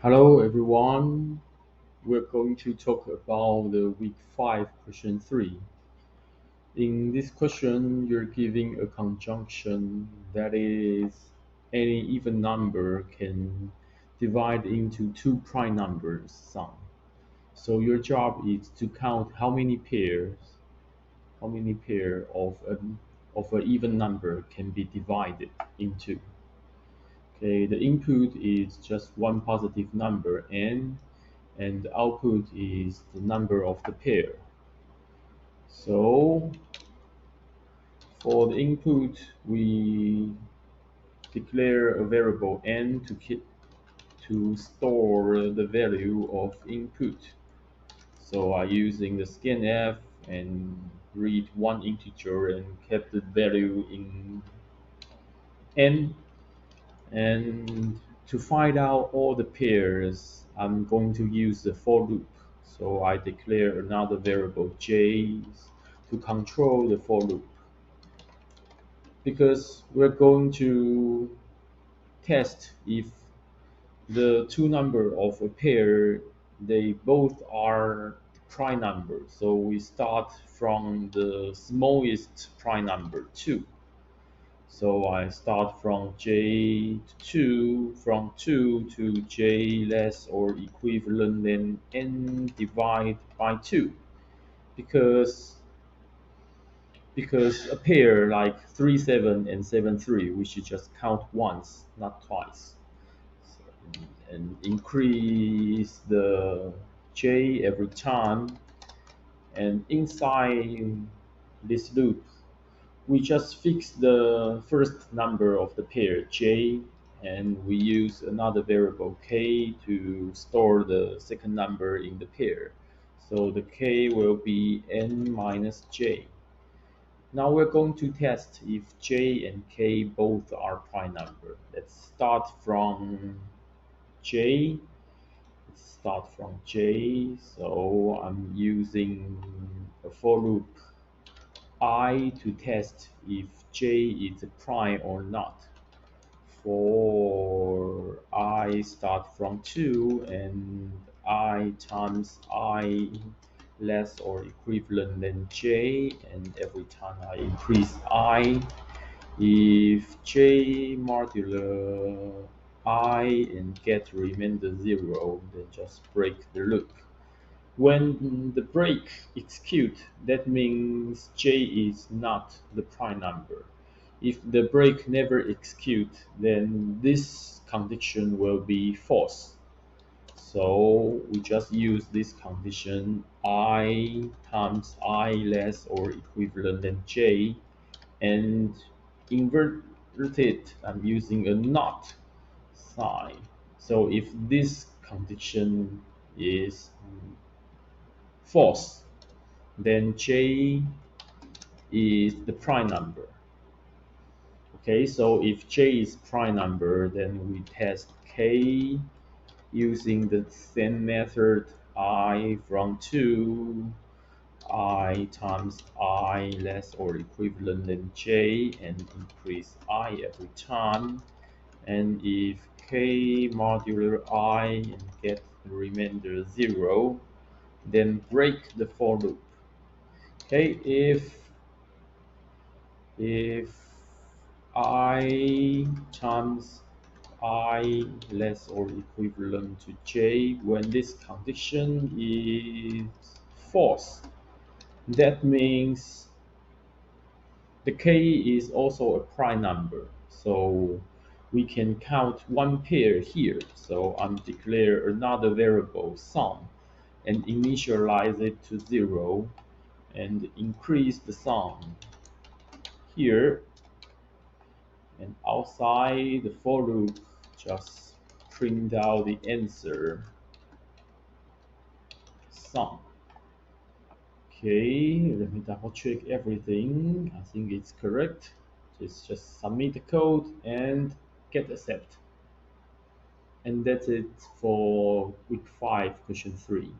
Hello everyone. We're going to talk about the week 5 question 3. In this question, you're giving a conjunction that is any even number can divide into two prime numbers sum. So your job is to count how many pair of an even number can be divided into. Okay, the input is just one positive number n, and the output is the number of the pair. So for the input, we declare a variable n to store the value of input. So I using the scanf and read one integer and kept the value in n. And to find out all the pairs, I'm going to use the for loop. So I declare another variable j to control the for loop. Because we're going to test if the two number of a pair, they both are prime number. So we start from the smallest prime number 2. So I start from j to 2, from 2 to j less or equivalent than n divided by 2. Because because a pair like 3 7 and 7 3, we should just count once, not twice. And increase the j every time. And inside this loop, we just fix the first number of the pair j, and we use another variable k to store the second number in the pair. So the k will be n minus j. Now we're going to test if j and k both are prime number. Let's start from j. So I'm using a for loop I to test if j is a prime or not. For I start from 2 and I times I less or equivalent than j, and every time I increase I, if j modulo I and get remainder 0, then just break the loop. When the break execute, that means j is not the prime number. If the break never execute, then this condition will be false. So we just use this condition I times I less or equivalent than j, and invert it. I'm using a not sign. So if this condition is false, then j is the prime number. Okay, so if j is prime number, then we test k using the same method I from 2, I times I less or equivalent than j, and increase I every time. And if k modular I and get the remainder 0, then break the for loop. Okay, if I times I less or equivalent to j, when this condition is false, that means the k is also a prime number. So we can count one pair here. So I'm declare another variable sum and initialize it to 0 and increase the sum here, and outside the for loop just print out the answer sum. Okay, let me double check everything. I think it's correct. Just submit the code and get accept. And that's it for week 5 question 3.